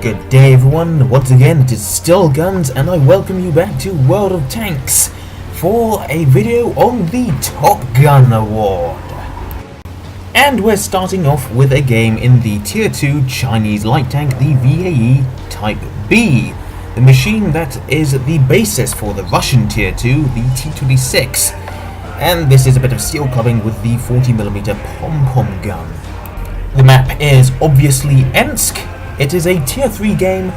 Good day everyone, once again it is still Guns and I welcome you back to World of Tanks for a video on the Top Gun Award. And we're starting off with a game in the Tier 2 Chinese light tank, the VAE TypeB, the machine that is the basis for the Russian Tier 2, the T29. And this is a bit of steel clubbing with the 40mm pom-pom gun. The map is obviously Ensk. It is a Tier 3 game,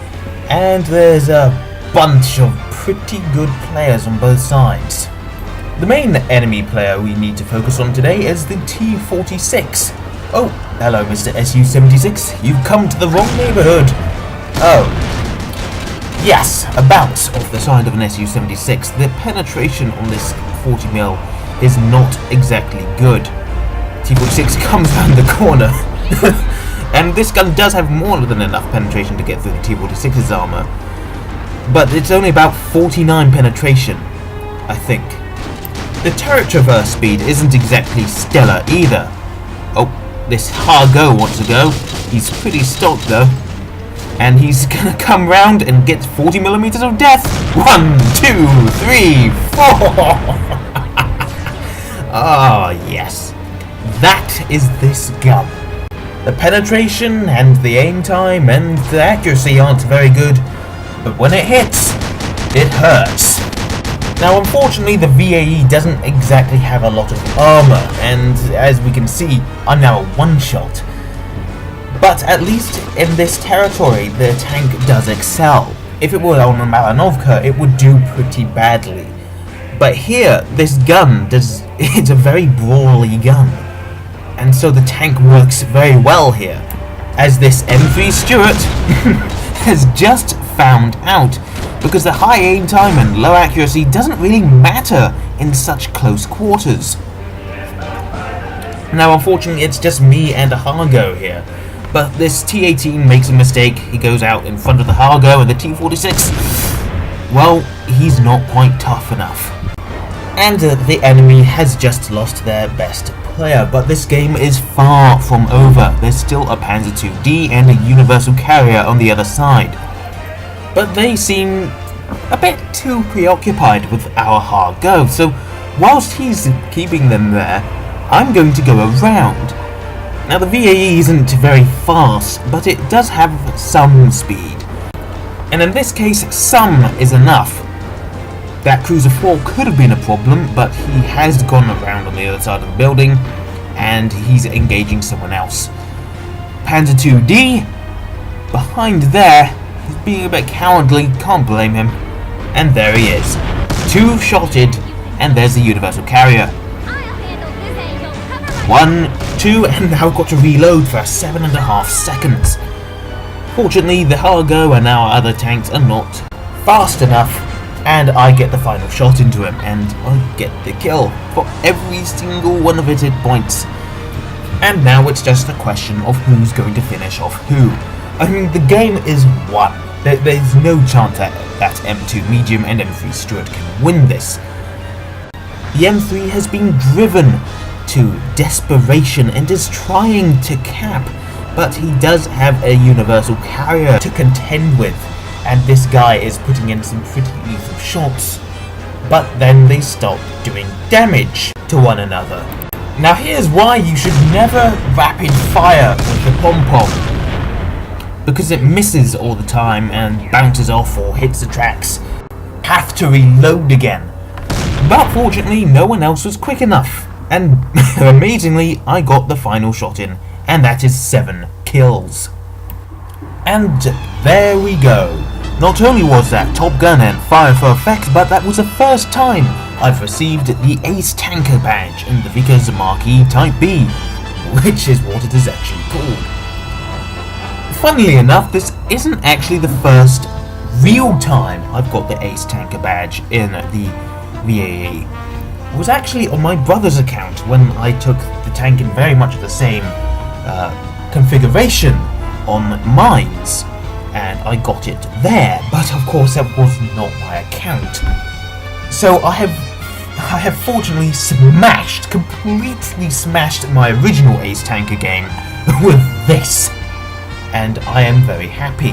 and there's a bunch of pretty good players on both sides. The main enemy player we need to focus on today is the T46. Oh, hello Mr. SU-76, you've come to the wrong neighborhood. Oh, yes, a bounce off the side of an SU-76. The penetration on this 40mm is not exactly good. T46 comes around the corner. And this gun does have more than enough penetration to get through the T46's armor. But it's only about 49 penetration, I think. The turret traverse speed isn't exactly stellar either. Oh, this Hargo wants to go. He's pretty stocked though. And he's gonna come round and get 40mm of death. 1, 2, 3, 4. Ah, yes. That is this gun. The penetration and the aim time and the accuracy aren't very good, but when it hits, it hurts. Now unfortunately the VAE doesn't exactly have a lot of armor, and as we can see, I'm now a one-shot. But at least in this territory, the tank does excel. If it were on a Malanovka, it would do pretty badly. But here, this gun it's a very brawly gun. And so the tank works very well here, as this M3 Stuart has just found out, because the high aim time and low accuracy doesn't really matter in such close quarters. Now unfortunately it's just me and a Hargo here, but this T18 makes a mistake. He goes out in front of the Hargo, and the T46, well, he's not quite tough enough. And the enemy has just lost their best player, but this game is far from over. There's still a Pz.3 and a universal carrier on the other side. But they seem a bit too preoccupied with our Hargo, so whilst he's keeping them there, I'm going to go around. Now the VAE isn't very fast, but it does have some speed. And in this case, some is enough. That Cruiser 4 could have been a problem, but he has gone around on the other side of the building, and he's engaging someone else. Pz.3, behind there, he's being a bit cowardly, can't blame him. And there he is. Two-shotted, and there's the universal carrier. 1, 2, and now got to reload for 7.5 seconds. Fortunately, the Hargo and our other tanks are not fast enough, and I get the final shot into him, and I get the kill for every single one of his hit points. And now it's just a question of who's going to finish off who. I mean, the game is won. There's no chance that M2 Medium and M3 Stuart can win this. The M3 has been driven to desperation and is trying to cap, but he does have a universal carrier to contend with. And this guy is putting in some pretty lethal shots, but then they stop doing damage to one another. Now here's why you should never rapid fire with the pom-pom, because it misses all the time and bounces off or hits the tracks. Have to reload again. But fortunately no one else was quick enough, and amazingly I got the final shot in, and that is 7 kills. And there we go. Not only was that Top Gun and Fire for Effect, but that was the first time I've received the Ace Tanker badge in the Vickers Marquee TypeB, which is what it is actually called. Funnily enough, this isn't actually the first real time I've got the Ace Tanker badge in the VAE. It was actually on my brother's account when I took the tank in very much the same configuration on mines, and I got it there, but of course that was not my account. So I have fortunately completely smashed my original Ace Tanker game with this, and I am very happy.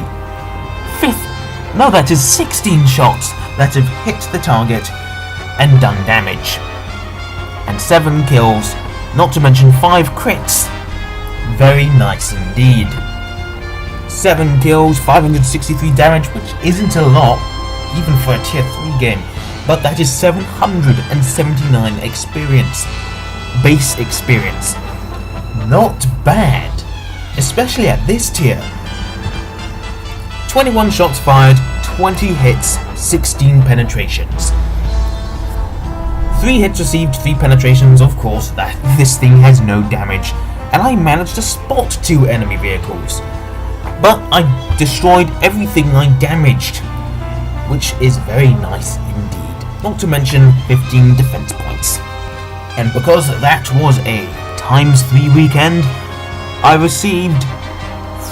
that is 16 shots that have hit the target and done damage. And 7 kills, not to mention 5 crits. Very nice indeed. 7 kills, 563 damage, which isn't a lot, even for a tier 3 game, but that is 779 experience. Base experience. Not bad, especially at this tier. 21 shots fired, 20 hits, 16 penetrations. 3 hits received, 3 penetrations, of course, this thing has no damage, and I managed to spot 2 enemy vehicles. But I destroyed everything I damaged, which is very nice indeed. Not to mention 15 defense points. And because that was a ×3 weekend, I received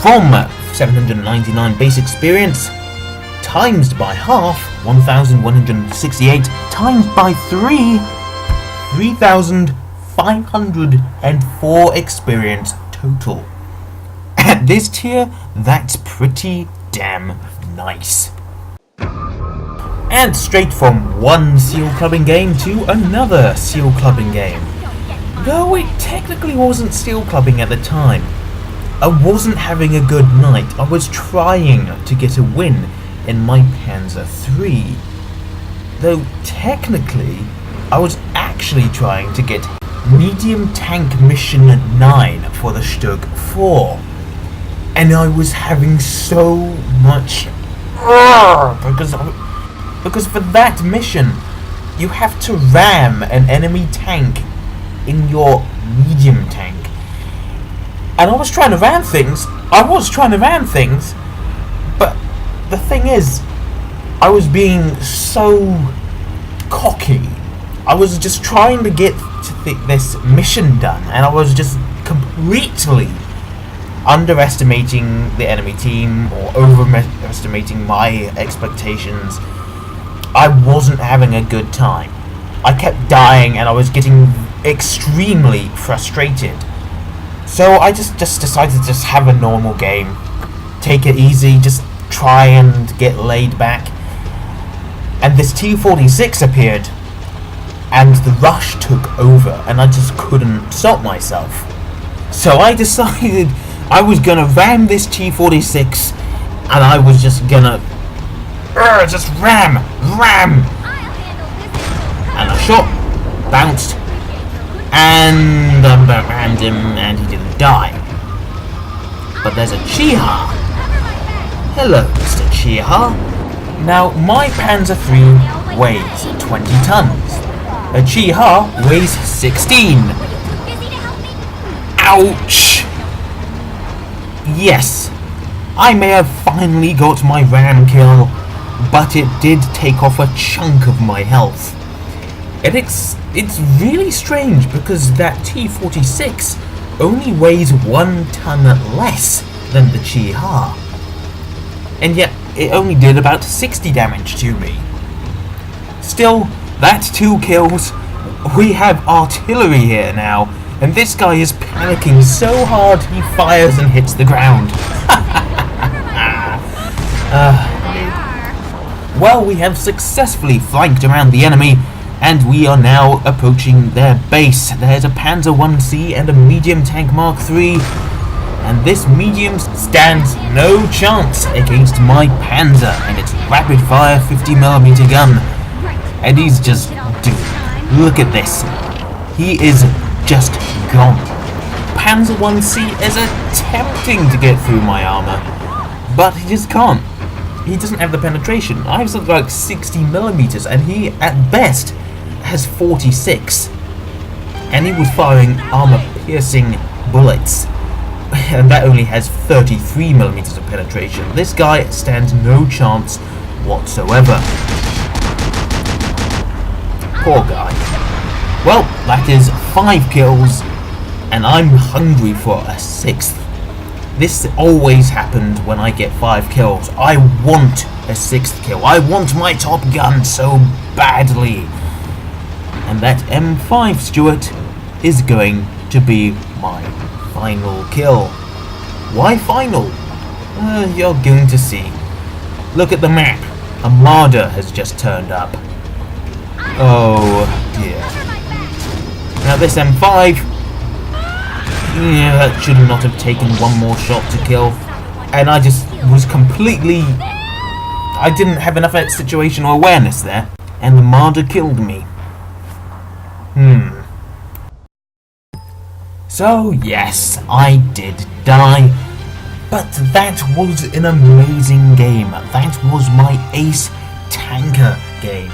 from 799 base experience, times by half, 1168, times by 3, 3504 experience total. At this tier, that's pretty damn nice. And straight from one seal clubbing game to another seal clubbing game. Though it technically wasn't seal clubbing at the time. I wasn't having a good night. I was trying to get a win in my Pz.3. Though technically, I was actually trying to get medium tank mission 9 for the Stug 4. And I was having so much because for that mission, you have to ram an enemy tank in your medium tank. And I was trying to ram things, but the thing is, I was being so cocky. I was just trying to get this mission done, and I was just completely underestimating the enemy team or overestimating my expectations. I wasn't having a good time. I kept dying and I was getting extremely frustrated. So I just decided to just have a normal game. Take it easy, just try and get laid back. And this T46 appeared, and the rush took over, and I just couldn't stop myself. So I decided I was gonna ram this T46, and I was just gonna just ram, and I shot, bounced, and I rammed him, and he didn't die. But there's a Chiha. Hello, Mr. Chiha. Now, my Pz.3 weighs 20 tons. A Chiha weighs 16. Ouch! Yes, I may have finally got my ram kill, but it did take off a chunk of my health. And it's really strange because that T46 only weighs 1 ton less than the Chiha. And yet, it only did about 60 damage to me. Still, that's 2 kills. We have artillery here now, and this guy is panicking so hard he fires and hits the ground. Well, we have successfully flanked around the enemy, and we are now approaching their base. There's a Panzer 1C and a medium tank Mark III. And this medium stands no chance against my Panzer and its rapid-fire 50mm gun. And he's just look at this. He is just gone. Panzer 1C is attempting to get through my armor, but he just can't. He doesn't have the penetration. I have something like 60mm, and he, at best, has 46. And he was firing armor-piercing bullets. And that only has 33mm of penetration. This guy stands no chance whatsoever. Poor guy. Well, that is 5 kills, and I'm hungry for a 6th. This always happened when I get 5 kills. I want a 6th kill. I want my top gun so badly. And that M5 Stuart is going to be my final kill. Why final? You're going to see. Look at the map. A marder has just turned up. Oh dear. Now this M5, yeah, that should not have taken one more shot to kill. And I just was completely... I didn't have enough situational awareness there. And the marder killed me. So yes, I did die. But that was an amazing game. That was my ace tanker game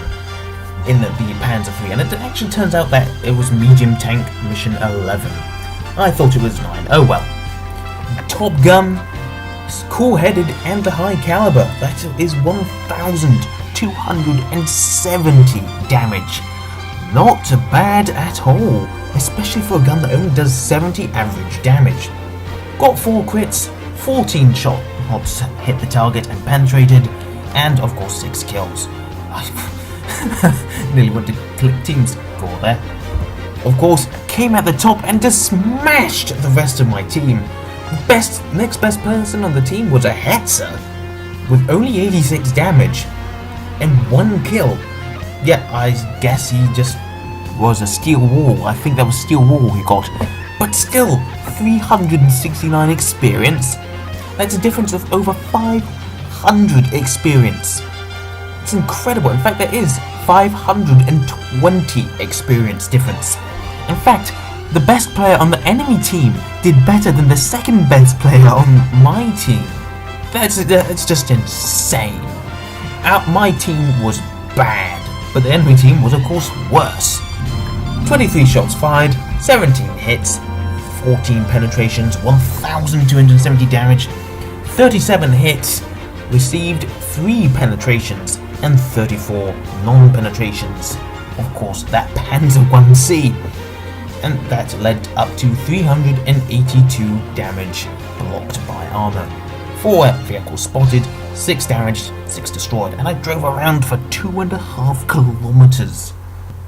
in the Pz.3, and it actually turns out that it was medium tank mission 11. I thought it was 9. Oh well. Top Gun, cool-headed and the high caliber. That is 1,270 damage. Not bad at all, especially for a gun that only does 70 average damage. Got 4 crits, 14 shots hit the target and penetrated, and of course 6 kills. I nearly went to click team score there. Of course, came at the top and just smashed the rest of my team. The next best person on the team was a Hetzer with only 86 damage and 1 kill. Yeah, I guess he just was a steel wall. I think that was steel wall he got. But still, 369 experience. That's a difference of over 500 experience. It's incredible. In fact, there is 520 experience difference. In fact, the best player on the enemy team did better than the second best player on my team. That's just insane. My team was bad, but the enemy team was of course worse. 23 shots fired, 17 hits, 14 penetrations, 1,270 damage, 37 hits, received 3 penetrations, and 34 non-penetrations. Of course, that Panzer 1C. And that led up to 382 damage blocked by armor. 4 vehicles spotted, 6 damaged, 6 destroyed, and I drove around for 2.5 kilometers.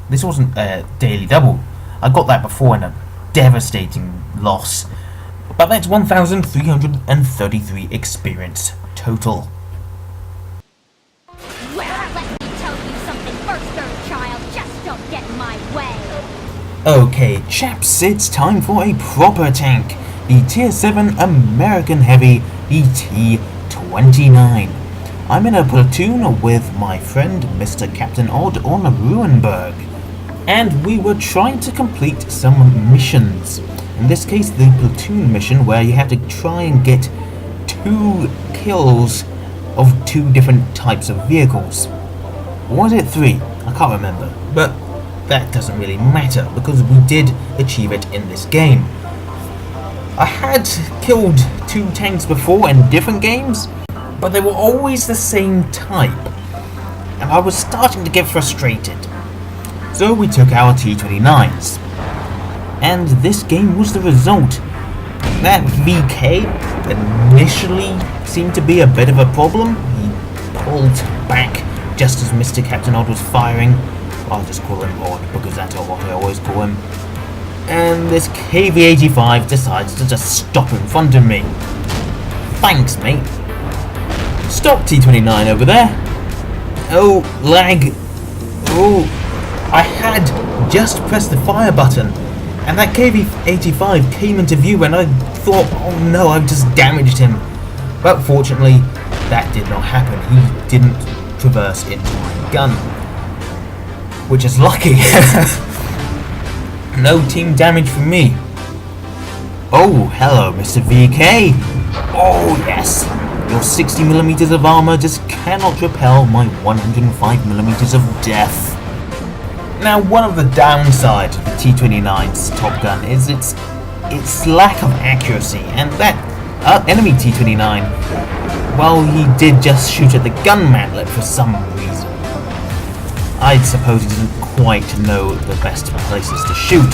This wasn't a daily double. I got that before in a devastating loss. But that's 1,333 experience total. Well, let me tell you something first, third child. Just don't get in my way. Okay, chaps, it's time for a proper tank. The Tier 7 American Heavy, the T29. I'm in a platoon with my friend Mr. Captain Odd on Ruinberg, and we were trying to complete some missions. In this case, the platoon mission where you have to try and get 2 kills of 2 different types of vehicles. Was it 3? I can't remember, but that doesn't really matter because we did achieve it in this game. I had killed 2 tanks before in different games, but they were always the same type, and I was starting to get frustrated. So we took our T29s, and this game was the result. That VK initially seemed to be a bit of a problem. He pulled back just as Mr. Captain Odd was firing. I'll just call him Odd because that's what I always call him. And this KV-85 decides to just stop in front of me. Thanks, mate. Stop, T29 over there. Oh, lag. Oh, I had just pressed the fire button, and that KV-85 came into view, and I thought, oh no, I've just damaged him. But fortunately, that did not happen. He didn't traverse into my gun, which is lucky. No team damage from me. Oh, hello, Mr. VK. Oh, yes. Your 60mm of armor just cannot repel my 105mm of death. Now, one of the downsides of the T29's Top Gun is its lack of accuracy, and that enemy T29, well, he did just shoot at the gun mantlet for some reason. I suppose he doesn't quite know the best places to shoot.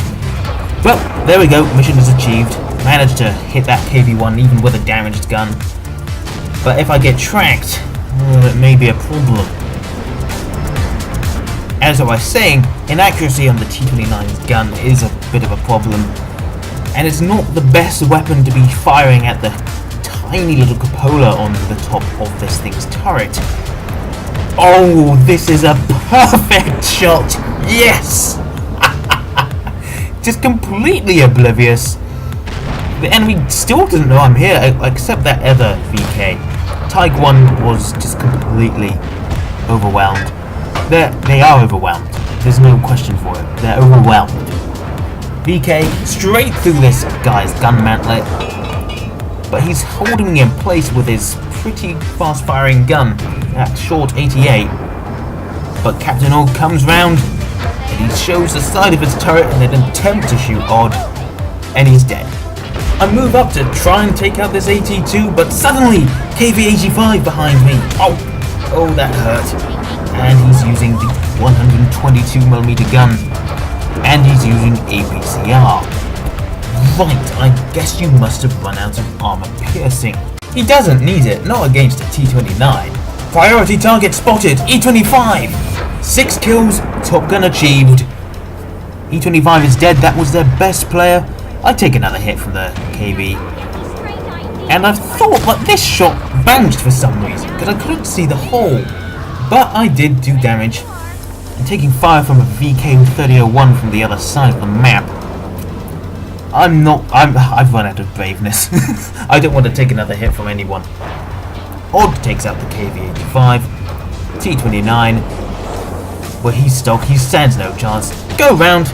Well, there we go, mission is achieved. Managed to hit that KV-1 even with a damaged gun. But if I get tracked, it may be a problem. As I was saying, inaccuracy on the T29's gun is a bit of a problem. And it's not the best weapon to be firing at the tiny little cupola on the top of this thing's turret. Oh, this is a perfect shot! Yes! Just completely oblivious. The enemy still doesn't know I'm here, except that other VK. Type1 was just completely overwhelmed. They are overwhelmed. There's no question for it. They're overwhelmed. VK straight through this guy's gun mantlet, but he's holding me in place with his pretty fast-firing gun at short 88. But Captain Odd comes round and he shows the side of his turret in an attempt to shoot Odd, and he's dead. I move up to try and take out this AT2, but suddenly KV85 behind me. Oh, that hurt. And he's using the 122mm gun, and he's using APCR. Right, I guess you must have run out of armor piercing. He doesn't need it, not against a T29. Priority target spotted, E25! 6 kills, top gun achieved. E25 is dead, that was their best player. I take another hit from the KV. And I thought that this shot bounced for some reason, because I couldn't see the hole. But I did do damage. And taking fire from a VK3001 from the other side of the map. I've run out of braveness. I don't want to take another hit from anyone. Odd takes out the KV85. T29. Well, he's stuck. He stands no chance. Go round.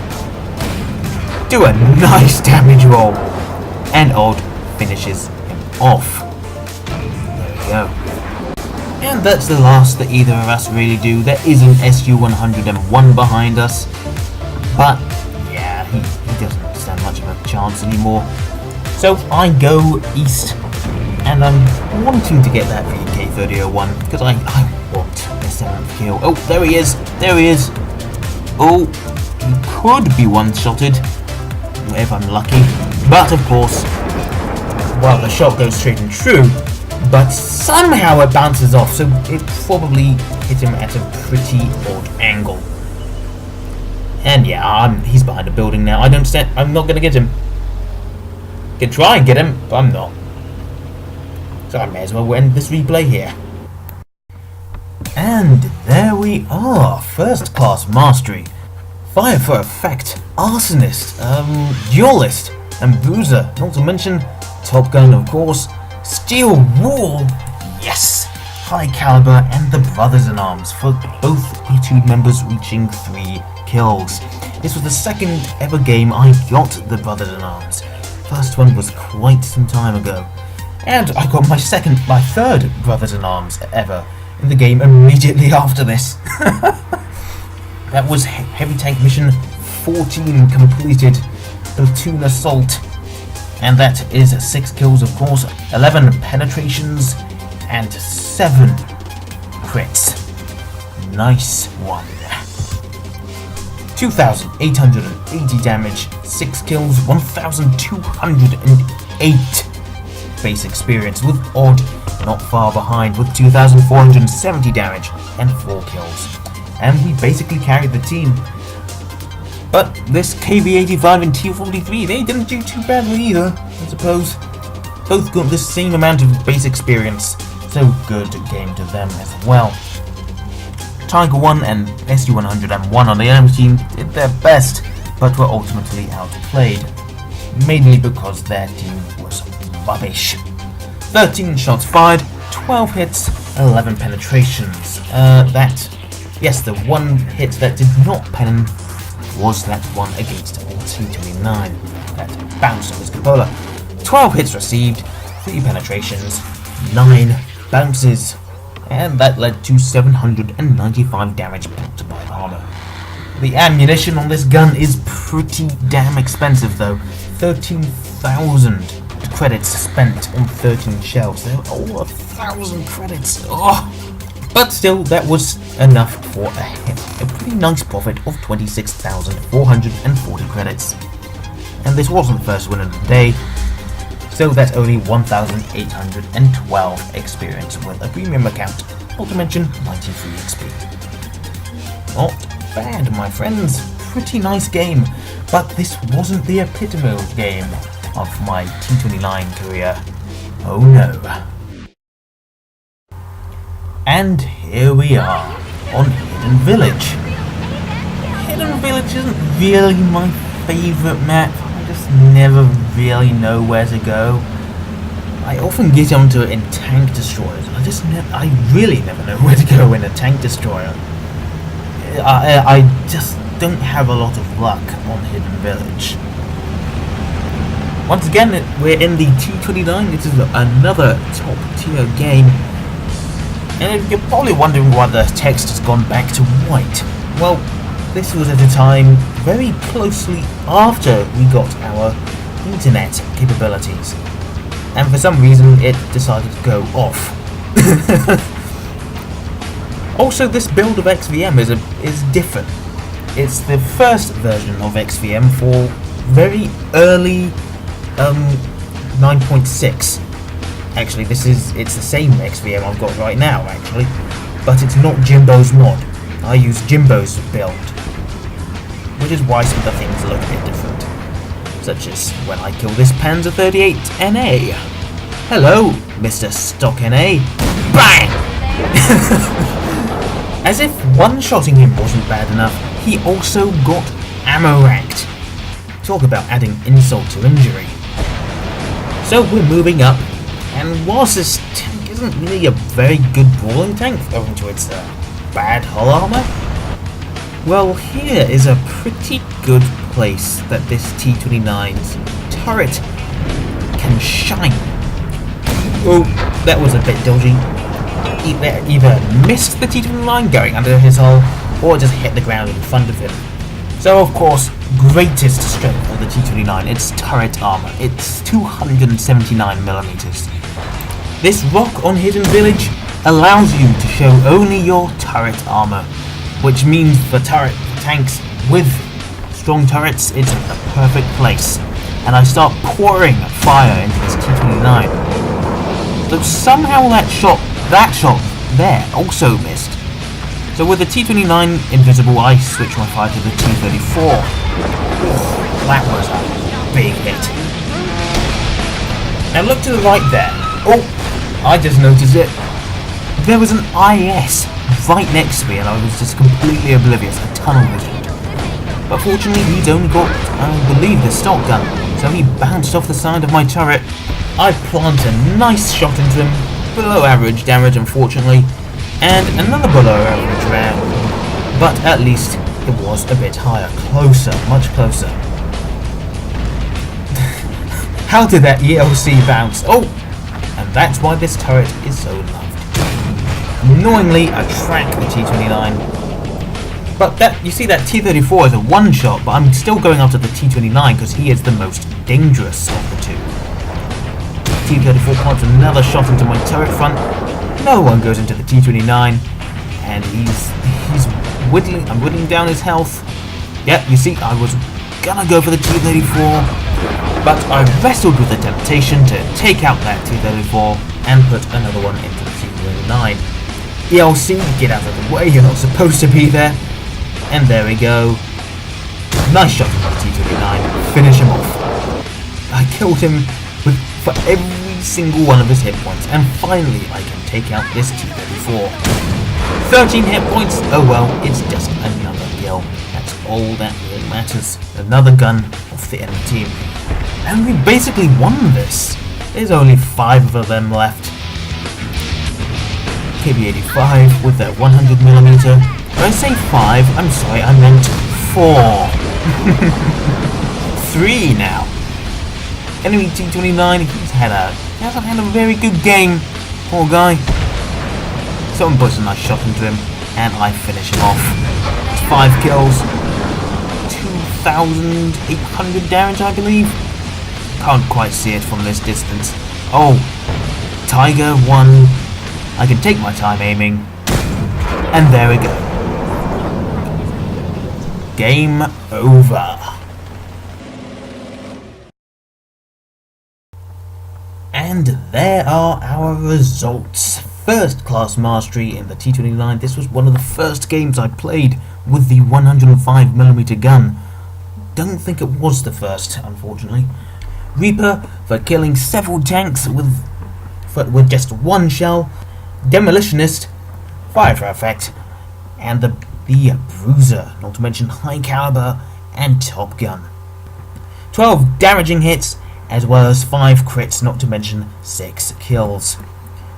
Do a nice damage roll. And Odd finishes him off. There we go. And that's the last that either of us really do. There is an SU-101 behind us. But, yeah, he doesn't stand much of a chance anymore. So I go east, and I'm wanting to get that VK3001, because I want the 7th kill. Oh, there he is! There he is! Oh, he could be one-shotted, if I'm lucky. But, of course, well, the shot goes straight and true, but somehow it bounces off, so it probably hit him at a pretty odd angle. And yeah, he's behind a building now. I'm not gonna get him. Could try and get him, but I'm not. So I may as well end this replay here. And there we are. First class mastery. Fire for effect, arsonist, duelist, and bruiser. Not to mention Top Gun, of course. Steel Wall, yes! High Caliber and the Brothers-in-Arms for both platoon members reaching 3 kills. This was the second ever game I got the Brothers-in-Arms. First one was quite some time ago. And I got my third Brothers-in-Arms ever in the game immediately after this. That was Heavy Tank Mission 14 completed, Platoon Assault. And that is 6 kills, of course, 11 penetrations, and 7 crits. Nice one. 2,880 damage, 6 kills, 1,208 base experience, with Odd not far behind with 2,470 damage and 4 kills. And we basically carried the team. But this KV85 and T43, they didn't do too badly either, I suppose. Both got the same amount of base experience, so good game to them as well. Tiger 1 and SU-101 on the enemy team did their best, but were ultimately outplayed, mainly because their team was rubbish. 13 shots fired, 12 hits, 11 penetrations. The one hit that did not pen was that one against T29, that bounced off his cupola. 12 hits received, 3 penetrations, 9 bounces, and that led to 795 damage built by armor. The ammunition on this gun is pretty damn expensive though. 13,000 credits spent on 13 shells. They're all 1,000 credits. Oh. But still, that was enough for a pretty nice profit of 26,440 credits. And this wasn't the first win of the day, so that's only 1,812 experience with a premium account, not to mention 93 XP. Not bad, my friends. Pretty nice game, but this wasn't the epitome game of my T29 career. Oh no. And here we are, on Hidden Village. Hidden Village isn't really my favourite map. I just never really know where to go. I often get onto it in tank destroyers. I really never know where to go in a tank destroyer. I just don't have a lot of luck on Hidden Village. Once again, we're in the T29. This is another top tier game. And you're probably wondering why the text has gone back to white. Well, this was at a time very closely after we got our internet capabilities. And for some reason it decided to go off. Also, this build of XVM is different. It's the first version of XVM for very early 9.6. Actually, it's the same XVM I've got right now, actually, but it's not Jimbo's mod. I use Jimbo's build, which is why some of the things look a bit different, such as when I kill this Pz.3 NA. Hello, Mr. Stock NA. Bang! As if one-shotting him wasn't bad enough, he also got ammo racked. Talk about adding insult to injury. So we're moving up. And whilst this tank isn't really a very good brawling tank owing to its bad hull armor, well, here is a pretty good place that this T29's turret can shine. Oh, that was a bit dodgy. Either missed the T29 going under his hull, or just hit the ground in front of him. So of course, greatest strength of the T29, its turret armor. It's 279mm. This rock on Hidden Village allows you to show only your turret armor, which means for tanks with strong turrets, it's a perfect place. And I start pouring fire into this T29. But somehow that shot there also missed. So with the T29 invisible, I switch my fire to the T34. That was a big hit. Now look to the right there. Oh, I just noticed it. There was an IS right next to me and I was just completely oblivious, a tunnel vision. But fortunately he'd only got, I believe, the stock gun, so he bounced off the side of my turret. I plant a nice shot into him, below average damage unfortunately, and another below average round, but at least it was a bit higher, closer, much closer. How did that ELC bounce? Oh! And that's why this turret is so loved. Annoyingly, I track the T29. But you see that T34 is a one-shot, but I'm still going after the T29 because he is the most dangerous of the two. T34 plants another shot into my turret front. No one goes into the T29, and I'm whittling down his health. Yep, you see, I was gonna go for the T34, but I wrestled with the temptation to take out that T34 and put another one into the T29. ELC, get out of the way, you're not supposed to be there. And there we go. Nice shot from the T29, finish him off. I killed him for every single one of his hit points, and finally I can take out this T34. 13 hit points, oh well, it's just another kill. That's all that really matters. Another gun off the enemy team. And we basically won this. There's only 5 of them left. KB85 with their 100mm. When I say 5, I'm sorry, I meant 4. 3 now. Enemy T29, he hasn't had a very good game. Poor guy. Someone puts a nice shot into him, and I finish him off. It's 5 kills. 2,800 damage, I believe. Can't quite see it from this distance. Oh, Tiger 1. I can take my time aiming. And there we go. Game over. And there are our results. First class mastery in the T29. This was one of the first games I played with the 105mm gun. Don't think it was the first, unfortunately. Reaper for killing several tanks with with just 1 shell, Demolitionist, Fire for Effect, and the Bruiser, not to mention High Caliber and Top Gun. 12 damaging hits, as well as 5 crits, not to mention 6 kills.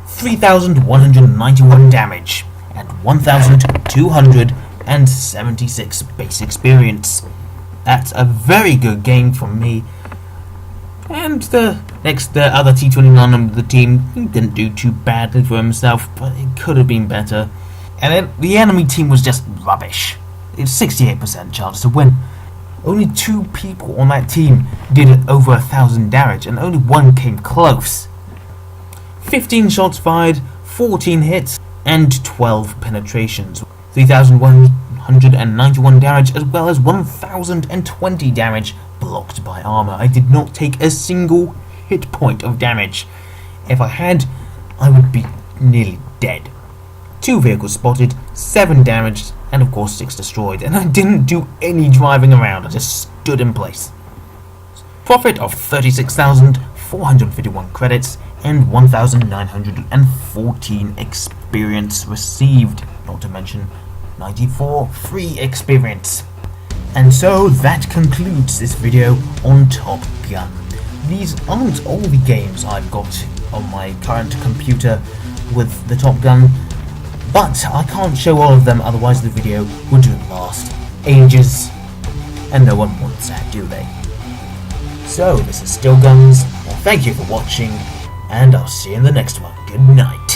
3,191 damage, and 1,276 base experience. That's a very good game from me. And the other T29 on the team, he didn't do too badly for himself, but it could have been better. And then the enemy team was just rubbish. It's 68% chance to win. Only 2 people on that team did over 1,000 damage, and only 1 came close. 15 shots fired, 14 hits, and 12 penetrations. 3,191 damage, as well as 1,020 damage blocked by armor. I did not take a single hit point of damage. If I had, I would be nearly dead. 2 vehicles spotted, 7 damaged, and of course 6 destroyed, and I didn't do any driving around, I just stood in place. Profit of 36,451 credits and 1,914 experience received, not to mention 94 free experience. And so that concludes this video on Top Gun. These aren't all the games I've got on my current computer with the Top Gun, but I can't show all of them, otherwise the video would last ages, and no one wants that, do they? So, this is Still Guns, thank you for watching, and I'll see you in the next one. Good night.